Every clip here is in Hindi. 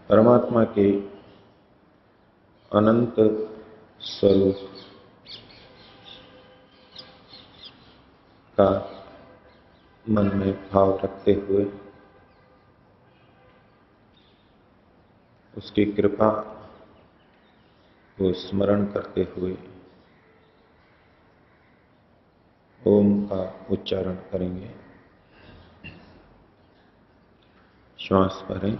परमात्मा के अनंत स्वरूप का मन में भाव रखते हुए उसकी कृपा को स्मरण करते हुए ओम का उच्चारण करेंगे। श्वास भरें।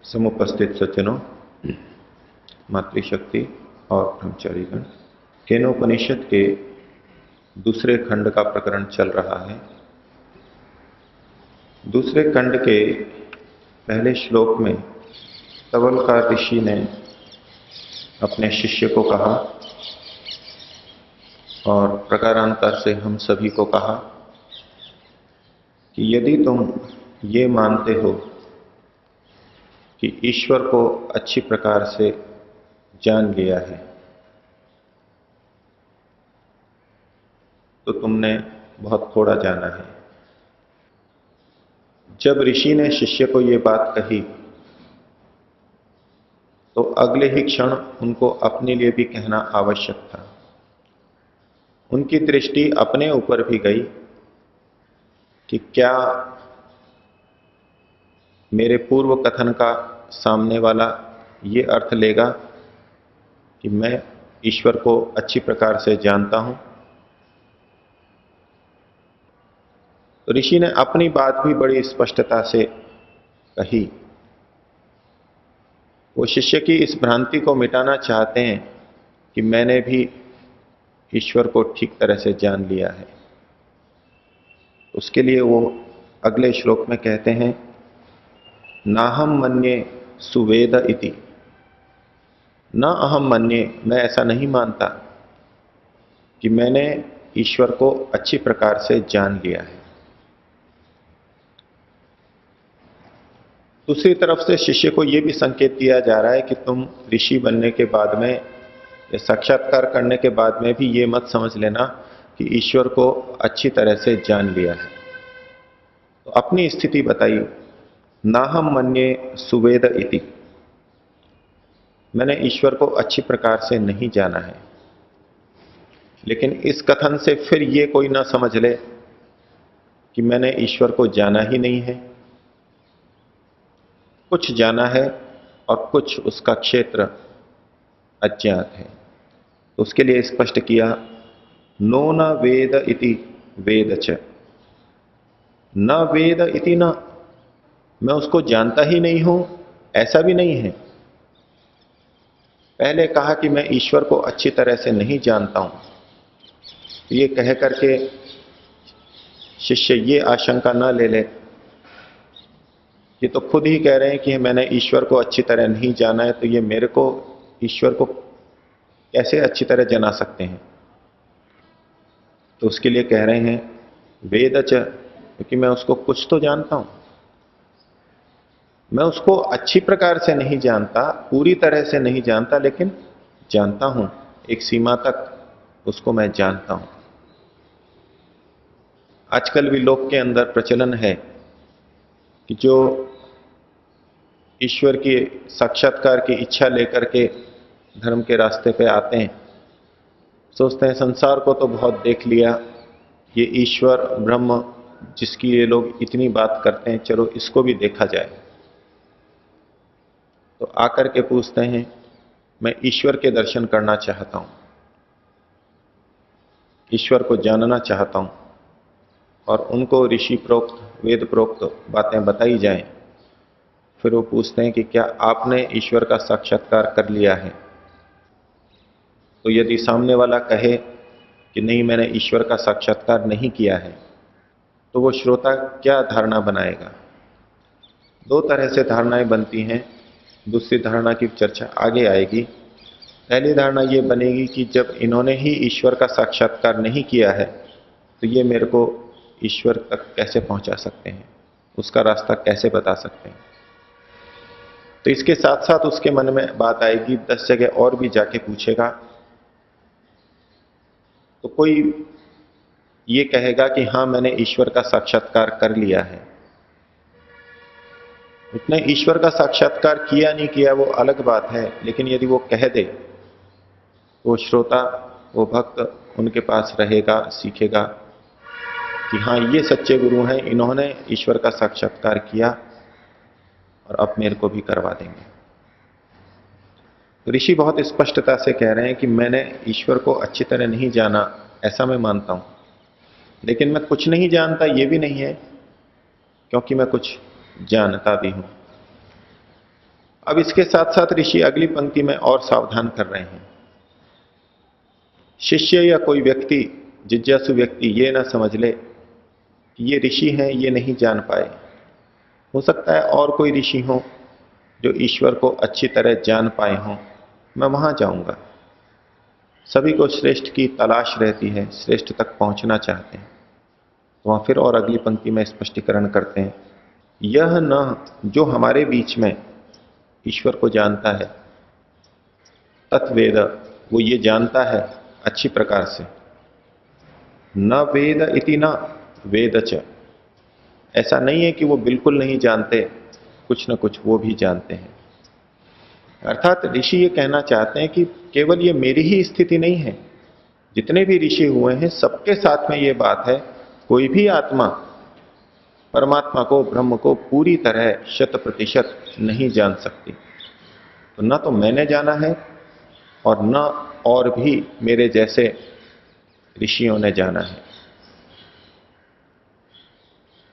समुपस्थित सज्जनों, मातृशक्ति और ब्रह्मचारीगण, केनोपनिषद के दूसरे खंड का प्रकरण चल रहा है। दूसरे खंड के पहले श्लोक में तवलकार ऋषि ने अपने शिष्य को कहा और प्रकारांतर से हम सभी को कहा कि यदि तुम ये मानते हो कि ईश्वर को अच्छी प्रकार से जान लिया है तो तुमने बहुत थोड़ा जाना है। जब ऋषि ने शिष्य को ये बात कही तो अगले ही क्षण उनको अपने लिए भी कहना आवश्यक था। उनकी दृष्टि अपने ऊपर भी गई कि क्या मेरे पूर्व कथन का सामने वाला ये अर्थ लेगा कि मैं ईश्वर को अच्छी प्रकार से जानता हूं। तो ऋषि ने अपनी बात भी बड़ी स्पष्टता से कही। वो शिष्य की इस भ्रांति को मिटाना चाहते हैं कि मैंने भी ईश्वर को ठीक तरह से जान लिया है। उसके लिए वो अगले श्लोक में कहते हैं, नाहम मन्ये सुवेद इति, न अहम मन्ये, मैं ऐसा नहीं मानता कि मैंने ईश्वर को अच्छी प्रकार से जान लिया है। दूसरी तरफ से शिष्य को यह भी संकेत दिया जा रहा है कि तुम ऋषि बनने के बाद में या साक्षात्कार करने के बाद में भी ये मत समझ लेना कि ईश्वर को अच्छी तरह से जान लिया है। तो अपनी स्थिति बताई, नाहम मन्ये सुवेद इति, मैंने ईश्वर को अच्छी प्रकार से नहीं जाना है। लेकिन इस कथन से फिर ये कोई ना समझ ले कि मैंने ईश्वर को जाना ही नहीं है। कुछ जाना है और कुछ उसका क्षेत्र अज्ञात है। तो उसके लिए स्पष्ट किया नो न वेद इति वेद च, न वेद इति न, मैं उसको जानता ही नहीं हूं ऐसा भी नहीं है। पहले कहा कि मैं ईश्वर को अच्छी तरह से नहीं जानता हूं, ये कह करके शिष्य ये आशंका न ले ले कि तो खुद ही कह रहे हैं कि मैंने ईश्वर को अच्छी तरह नहीं जाना है, तो ये मेरे को ईश्वर को कैसे अच्छी तरह जाना सकते हैं। तो उसके लिए कह रहे हैं वेद च, क्योंकि मैं उसको कुछ तो जानता हूं। मैं उसको अच्छी प्रकार से नहीं जानता, पूरी तरह से नहीं जानता, लेकिन जानता हूं, एक सीमा तक उसको मैं जानता हूं। आजकल भी लोग के अंदर प्रचलन है कि जो ईश्वर की साक्षात्कार की इच्छा लेकर के धर्म के रास्ते पे आते हैं, सोचते हैं संसार को तो बहुत देख लिया, ये ईश्वर ब्रह्म जिसकी ये लोग इतनी बात करते हैं, चलो इसको भी देखा जाए। तो आकर के पूछते हैं मैं ईश्वर के दर्शन करना चाहता हूं, ईश्वर को जानना चाहता हूं, और उनको ऋषि प्रोक्त वेद प्रोक्त बातें बताई जाएं। फिर वो पूछते हैं कि क्या आपने ईश्वर का साक्षात्कार कर लिया है। तो यदि सामने वाला कहे कि नहीं मैंने ईश्वर का साक्षात्कार नहीं किया है, तो वो श्रोता क्या धारणा बनाएगा। दो तरह से धारणाएं बनती हैं, दूसरी धारणा की चर्चा आगे आएगी। पहली धारणा ये बनेगी कि जब इन्होंने ही ईश्वर का साक्षात्कार नहीं किया है, तो ये मेरे को ईश्वर तक कैसे पहुंचा सकते हैं, उसका रास्ता कैसे बता सकते हैं। तो इसके साथ साथ उसके मन में बात आएगी, 10 जगह और भी जाके पूछेगा, तो कोई ये कहेगा कि हां मैंने ईश्वर का साक्षात्कार कर लिया है। उसने ईश्वर का साक्षात्कार किया नहीं किया वो अलग बात है, लेकिन यदि वो कह दे, वो श्रोता, वो भक्त उनके पास रहेगा, सीखेगा कि हाँ ये सच्चे गुरु हैं, इन्होंने ईश्वर का साक्षात्कार किया और अब मेरे को भी करवा देंगे। तो ऋषि बहुत स्पष्टता से कह रहे हैं कि मैंने ईश्वर को अच्छी तरह नहीं जाना, ऐसा मैं मानता हूं, लेकिन मैं कुछ नहीं जानता ये भी नहीं है, क्योंकि मैं कुछ जानता भी हूं। अब इसके साथ साथ ऋषि अगली पंक्ति में और सावधान कर रहे हैं, शिष्य या कोई व्यक्ति, जिज्ञासु व्यक्ति ये ना समझ ले कि ये ऋषि हैं, ये नहीं जान पाए। हो सकता है और कोई ऋषि हो जो ईश्वर को अच्छी तरह जान पाए हों, मैं वहां जाऊंगा। सभी को श्रेष्ठ की तलाश रहती है, श्रेष्ठ तक पहुंचना चाहते हैं। तो वहां फिर और अगली पंक्ति में स्पष्टीकरण करते हैं, यह न जो हमारे बीच में ईश्वर को जानता है, तत्वेद वो ये जानता है अच्छी प्रकार से, न वेद इति न वेद च, ऐसा नहीं है कि वो बिल्कुल नहीं जानते, कुछ न कुछ वो भी जानते हैं। अर्थात ऋषि ये कहना चाहते हैं कि केवल ये मेरी ही स्थिति नहीं है, जितने भी ऋषि हुए हैं सबके साथ में ये बात है, कोई भी आत्मा परमात्मा को, ब्रह्म को पूरी तरह 100% नहीं जान सकती। तो न तो मैंने जाना है और न और भी मेरे जैसे ऋषियों ने जाना है।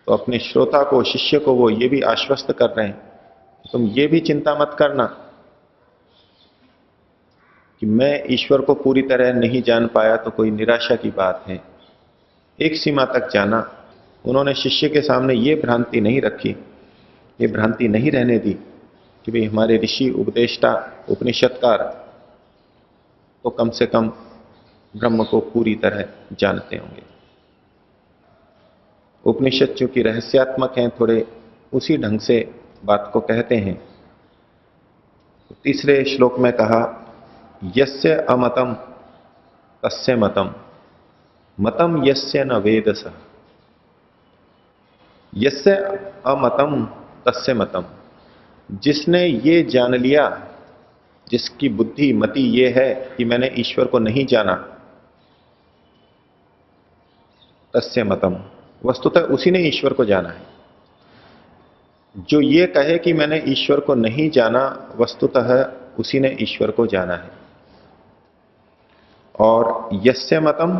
तो अपने श्रोता को, शिष्य को वो ये भी आश्वस्त कर रहे हैं, तुम ये भी चिंता मत करना कि मैं ईश्वर को पूरी तरह नहीं जान पाया तो कोई निराशा की बात है। एक सीमा तक जाना। उन्होंने शिष्य के सामने ये भ्रांति नहीं रखी, ये भ्रांति नहीं रहने दी कि भाई हमारे ऋषि, उपदेष्टा, उपनिषदकार तो कम से कम ब्रह्म को पूरी तरह जानते होंगे। उपनिषद चूंकि रहस्यात्मक हैं, थोड़े उसी ढंग से बात को कहते हैं। तो तीसरे श्लोक में कहा, यस्य अमतम तस्य मतम, मतम यस्य न वेदस। यस्य अमतम तस्य मतम, जिसने ये जान लिया, जिसकी बुद्धि, मति ये है कि मैंने ईश्वर को नहीं जाना, तस्य मतम, वस्तुतः उसी ने ईश्वर को जाना है। जो ये कहे कि मैंने ईश्वर को नहीं जाना, वस्तुतः उसी ने ईश्वर को जाना है। और यस्य मतम,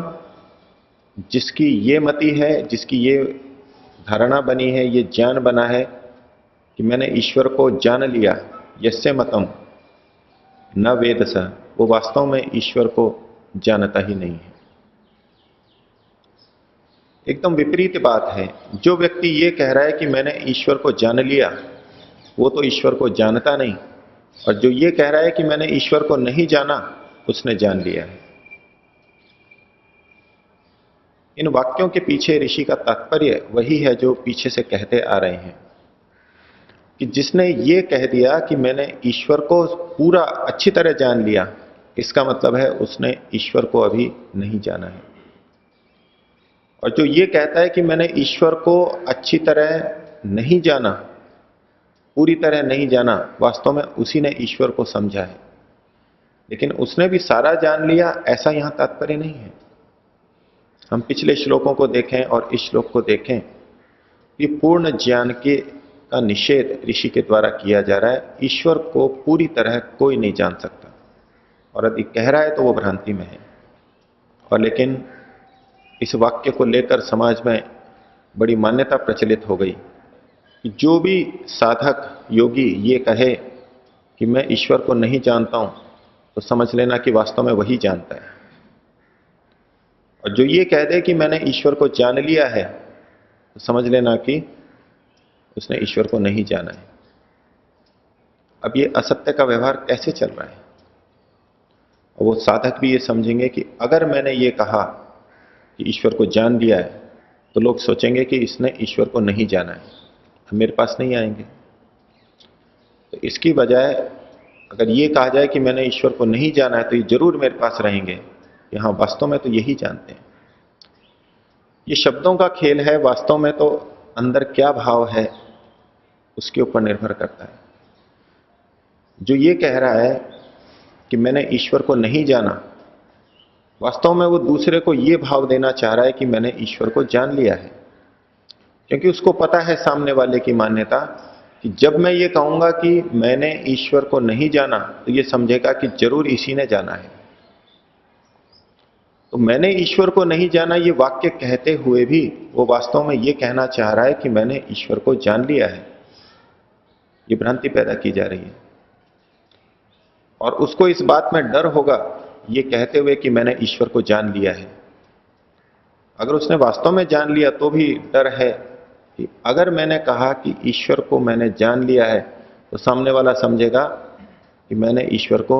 जिसकी ये मति है, जिसकी ये धारणा बनी है, ये ज्ञान बना है कि मैंने ईश्वर को जान लिया, यस्य मतम न वेद स, वो वास्तव में ईश्वर को जानता ही नहीं है। एकदम विपरीत बात है। जो व्यक्ति ये कह रहा है कि मैंने ईश्वर को जान लिया, वो तो ईश्वर को जानता नहीं, और जो ये कह रहा है कि मैंने ईश्वर को नहीं जाना, उसने जान लिया है। इन वाक्यों के पीछे ऋषि का तात्पर्य वही है जो पीछे से कहते आ रहे हैं कि जिसने ये कह दिया कि मैंने ईश्वर को पूरा अच्छी तरह जान लिया, इसका मतलब है उसने ईश्वर को अभी नहीं जाना है। और जो ये कहता है कि मैंने ईश्वर को अच्छी तरह नहीं जाना, पूरी तरह नहीं जाना, वास्तव में उसी ने ईश्वर को समझा है, लेकिन उसने भी सारा जान लिया, ऐसा यहां तात्पर्य नहीं है। हम पिछले श्लोकों को देखें और इस श्लोक को देखें, ये पूर्ण ज्ञान के का निषेध ऋषि के द्वारा किया जा रहा है। ईश्वर को पूरी तरह कोई नहीं जान सकता, और यदि कह रहा है तो वो भ्रांति में है। और लेकिन इस वाक्य को लेकर समाज में बड़ी मान्यता प्रचलित हो गई कि जो भी साधक योगी ये कहे कि मैं ईश्वर को नहीं जानता हूं, तो समझ लेना कि वास्तव में वही जानता है। और जो ये कह दे कि मैंने ईश्वर को जान लिया है, तो समझ लेना कि उसने ईश्वर को नहीं जाना है। अब ये असत्य का व्यवहार कैसे चल रहा है? और वो साधक भी ये समझेंगे कि अगर मैंने ये कहा कि ईश्वर को जान लिया है, तो लोग सोचेंगे कि इसने ईश्वर को नहीं जाना है, हम मेरे पास नहीं आएंगे। तो इसकी बजाय अगर ये कहा जाए कि मैंने ईश्वर को नहीं जाना है, तो ये जरूर मेरे पास रहेंगे, यहां वास्तव में तो यही जानते हैं। ये शब्दों का खेल है, वास्तव में तो अंदर क्या भाव है उसके ऊपर निर्भर करता है। जो ये कह रहा है कि मैंने ईश्वर को नहीं जाना, वास्तव में वो दूसरे को ये भाव देना चाह रहा है कि मैंने ईश्वर को जान लिया है, क्योंकि उसको पता है सामने वाले की मान्यता कि जब मैं ये कहूंगा कि मैंने ईश्वर को नहीं जाना, तो ये समझेगा कि जरूर इसी ने जाना है। तो मैंने ईश्वर को नहीं जाना ये वाक्य कहते हुए भी वो वास्तव में ये कहना चाह रहा है कि मैंने ईश्वर को जान लिया है। ये भ्रांति पैदा की जा रही है, और उसको इस बात में डर होगा ये कहते हुए कि मैंने ईश्वर को जान लिया है। अगर उसने वास्तव में जान लिया तो भी डर है कि अगर मैंने कहा कि ईश्वर को मैंने जान लिया है, तो सामने वाला समझेगा कि मैंने ईश्वर को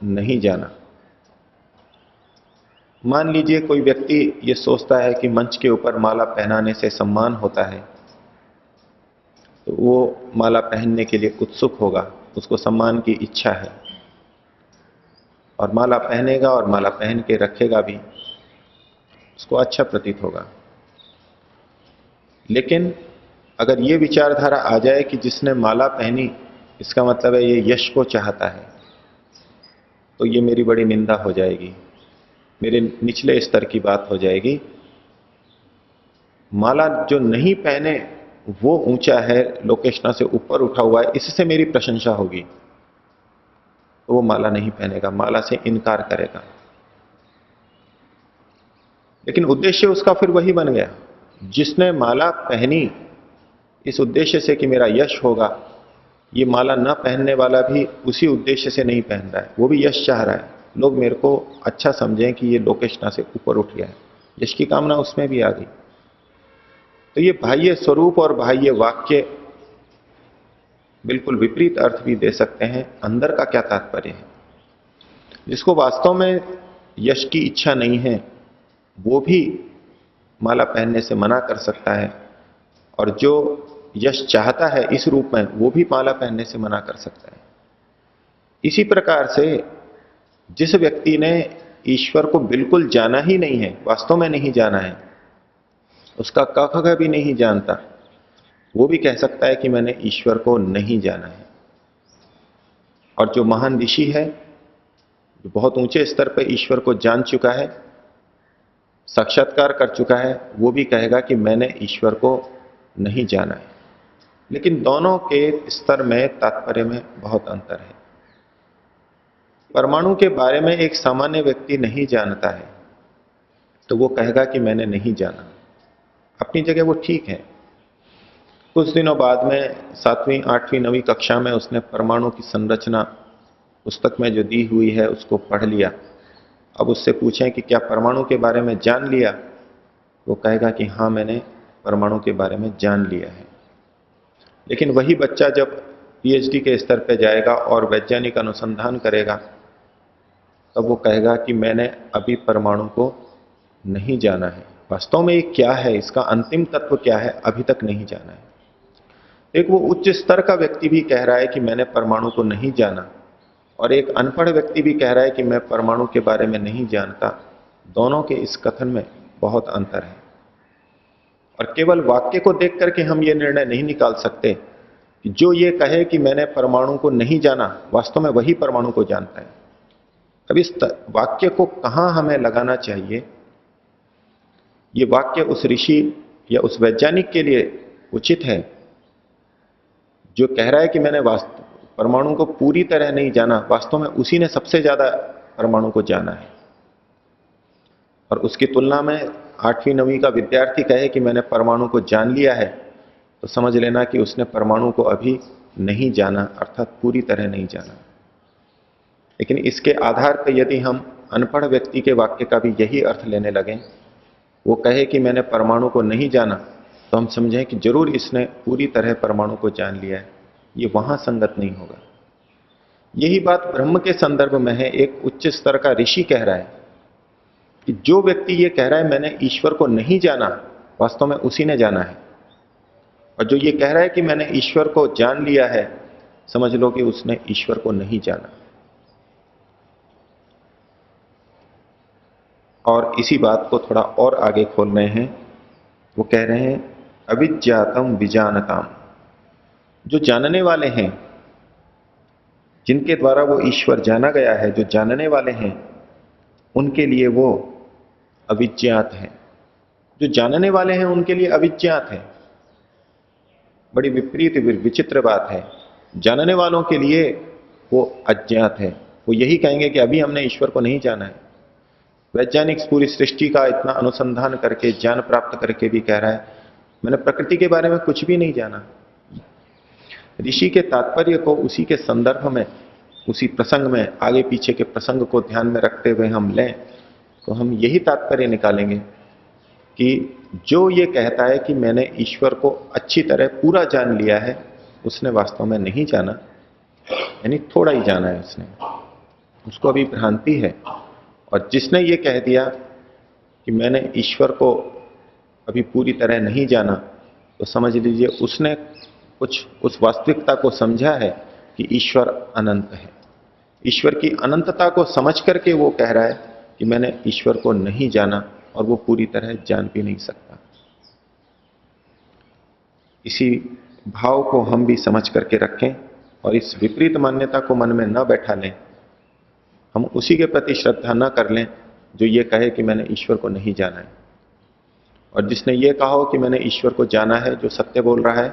नहीं जाना। मान लीजिए कोई व्यक्ति ये सोचता है कि मंच के ऊपर माला पहनाने से सम्मान होता है, तो वो माला पहनने के लिए उत्सुक होगा, उसको सम्मान की इच्छा है, और माला पहनेगा और माला पहन के रखेगा भी, उसको अच्छा प्रतीत होगा। लेकिन अगर ये विचारधारा आ जाए कि जिसने माला पहनी इसका मतलब है ये यश को चाहता है, तो ये मेरी बड़ी निंदा हो जाएगी, मेरे निचले स्तर की बात हो जाएगी। माला जो नहीं पहने वो ऊंचा है, लोकेशना से ऊपर उठा हुआ है, इससे मेरी प्रशंसा होगी, तो वो माला नहीं पहनेगा, माला से इनकार करेगा। लेकिन उद्देश्य उसका फिर वही बन गया। जिसने माला पहनी इस उद्देश्य से कि मेरा यश होगा, ये माला न पहनने वाला भी उसी उद्देश्य से नहीं पहन रहा है, वो भी यश चाह रहा है, लोग मेरे को अच्छा समझें कि ये लोकेशना से ऊपर उठ गया है, यश की कामना उसमें भी आ गई। तो ये बाह्य स्वरूप और बाह्य वाक्य बिल्कुल विपरीत अर्थ भी दे सकते हैं। अंदर का क्या तात्पर्य है? जिसको वास्तव में यश की इच्छा नहीं है वो भी माला पहनने से मना कर सकता है, और जो यश चाहता है इस रूप में वो भी माला पहनने से मना कर सकता है। इसी प्रकार से जिस व्यक्ति ने ईश्वर को बिल्कुल जाना ही नहीं है, वास्तव में नहीं जाना है, उसका क ख ग भी नहीं जानता, वो भी कह सकता है कि मैंने ईश्वर को नहीं जाना है। और जो महान ऋषि है, जो बहुत ऊंचे स्तर पर ईश्वर को जान चुका है, साक्षात्कार कर चुका है, वो भी कहेगा कि मैंने ईश्वर को नहीं जाना है। लेकिन दोनों के स्तर में तात्पर्य में बहुत अंतर है। परमाणु के बारे में एक सामान्य व्यक्ति नहीं जानता है, तो वो कहेगा कि मैंने नहीं जाना। अपनी जगह वो ठीक है। कुछ दिनों बाद में 7वीं 8वीं 9वीं कक्षा में उसने परमाणु की संरचना पुस्तक में जो दी हुई है उसको पढ़ लिया। अब उससे पूछें कि क्या परमाणु के बारे में जान लिया, वो कहेगा कि हाँ मैंने परमाणु के बारे में जान लिया है। लेकिन वही बच्चा जब पीएचडी के स्तर पर जाएगा और वैज्ञानिक अनुसंधान करेगा, तब वो कहेगा कि मैंने अभी परमाणु को नहीं जाना है। वास्तव में ये क्या है, इसका अंतिम तत्व क्या है, अभी तक नहीं जाना है। एक वो उच्च स्तर का व्यक्ति भी कह रहा है कि मैंने परमाणु को नहीं जाना, और एक अनपढ़ व्यक्ति भी कह रहा है कि मैं परमाणु के बारे में नहीं जानता। दोनों के इस कथन में बहुत अंतर है। और केवल वाक्य को देख करके हम ये निर्णय नहीं निकाल सकते कि जो ये कहे कि मैंने परमाणु को नहीं जाना, वास्तव में वही परमाणु को जानता है। अब इस वाक्य को कहां हमें लगाना चाहिए, ये वाक्य उस ऋषि या उस वैज्ञानिक के लिए उचित है जो कह रहा है कि मैंने परमाणु को पूरी तरह नहीं जाना, वास्तव में उसी ने सबसे ज्यादा परमाणु को जाना है। और उसकी तुलना में 8वीं 9वीं का विद्यार्थी कहे कि मैंने परमाणु को जान लिया है, तो समझ लेना कि उसने परमाणु को अभी नहीं जाना, अर्थात पूरी तरह नहीं जाना। लेकिन इसके आधार पर यदि हम अनपढ़ व्यक्ति के वाक्य का भी यही अर्थ लेने लगें, वो कहे कि मैंने परमाणु को नहीं जाना, तो हम समझें कि जरूर इसने पूरी तरह परमाणु को जान लिया है। ये वहां संगत नहीं होगा। यही बात ब्रह्म के संदर्भ में है। एक उच्च स्तर का ऋषि कह रहा है कि जो व्यक्ति ये कह रहा है मैंने ईश्वर को नहीं जाना, वास्तव में उसी ने जाना है। और जो ये कह रहा है कि मैंने ईश्वर को जान लिया है, समझ लो कि उसने ईश्वर को नहीं जाना। और इसी बात को थोड़ा और आगे खोल रहे हैं। वो कह रहे हैं अविज्ञातम विजानताम। जो जानने वाले हैं, जिनके द्वारा वो ईश्वर जाना गया है, जो जानने वाले हैं, उनके लिए वो अविज्ञात है। जो जानने वाले हैं उनके लिए अविज्ञात है। बड़ी विपरीत विचित्र बात है। जानने वालों के लिए वो अज्ञात है। वो यही कहेंगे कि अभी हमने ईश्वर को नहीं जाना है। वैज्ञानिक पूरी सृष्टि का इतना अनुसंधान करके ज्ञान प्राप्त करके भी कह रहा है मैंने प्रकृति के बारे में कुछ भी नहीं जाना। ऋषि के तात्पर्य को उसी के संदर्भ में, उसी प्रसंग में, आगे पीछे के प्रसंग को ध्यान में रखते हुए हम लें, तो हम यही तात्पर्य निकालेंगे कि जो ये कहता है कि मैंने ईश्वर को अच्छी तरह पूरा जान लिया है, उसने वास्तव में नहीं जाना, यानी थोड़ा ही जाना है उसने, उसको अभी भ्रांति है। और जिसने ये कह दिया कि मैंने ईश्वर को अभी पूरी तरह नहीं जाना, तो समझ लीजिए उसने कुछ उस वास्तविकता को समझा है कि ईश्वर अनंत है। ईश्वर की अनंतता को समझ करके वो कह रहा है कि मैंने ईश्वर को नहीं जाना, और वो पूरी तरह जान भी नहीं सकता। इसी भाव को हम भी समझ करके रखें और इस विपरीत मान्यता को मन में न बैठा लें। हम उसी के प्रति श्रद्धा न कर लें जो ये कहे कि मैंने ईश्वर को नहीं जाना है। और जिसने ये कहा हो कि मैंने ईश्वर को जाना है, जो सत्य बोल रहा है,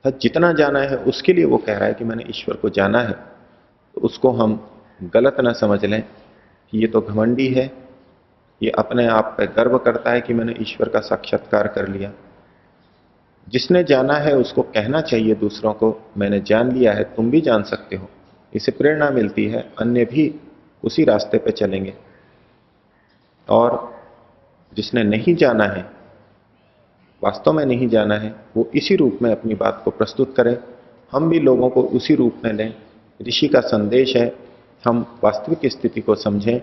जितना जाना है उसके लिए वो कह रहा है कि मैंने ईश्वर को जाना है, तो उसको हम गलत ना समझ लें कि ये तो घमंडी है, ये अपने आप पे गर्व करता है कि मैंने ईश्वर का साक्षात्कार कर लिया। जिसने जाना है उसको कहना चाहिए दूसरों को, मैंने जान लिया है, तुम भी जान सकते हो। इससे प्रेरणा मिलती है, अन्य भी उसी रास्ते पे चलेंगे। और जिसने नहीं जाना है, वास्तव में नहीं जाना है, वो इसी रूप में अपनी बात को प्रस्तुत करें। हम भी लोगों को उसी रूप में लें। ऋषि का संदेश है, हम वास्तविक स्थिति को समझें।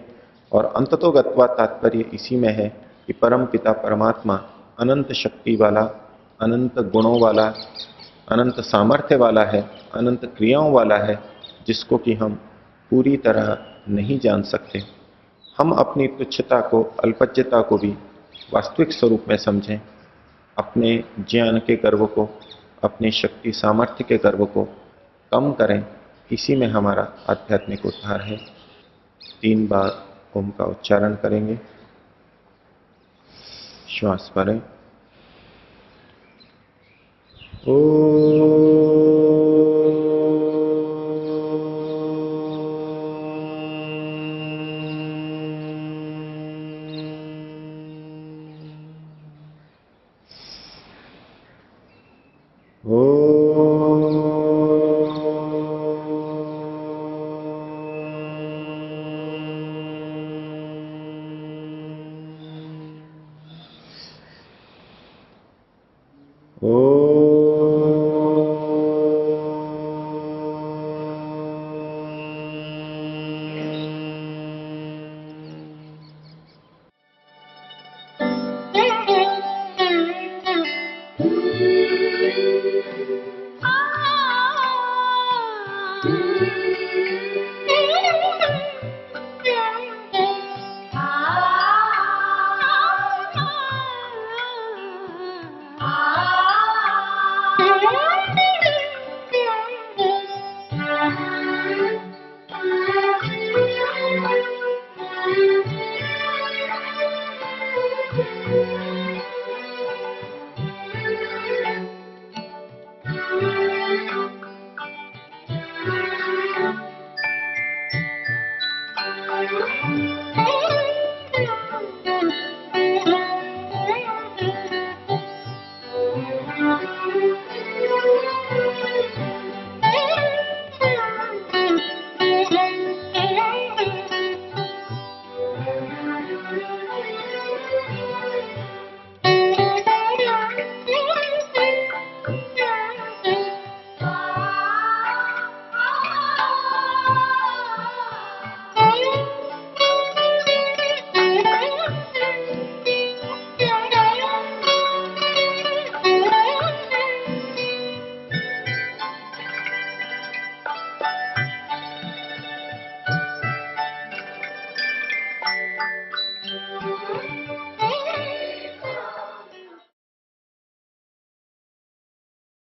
और अंततोगत्वा तात्पर्य इसी में है कि परम पिता परमात्मा अनंत शक्ति वाला, अनंत गुणों वाला, अनंत सामर्थ्य वाला है, अनंत क्रियाओं वाला है, जिसको कि हम पूरी तरह नहीं जान सकते। हम अपनी तुच्छता को, अल्पज्यता को भी वास्तविक स्वरूप में समझें। अपने ज्ञान के गर्व को, अपनी शक्ति सामर्थ्य के गर्व को कम करें। इसी में हमारा आध्यात्मिक उद्धार है। 3 बार ओम का उच्चारण करेंगे। श्वास भरें। ओ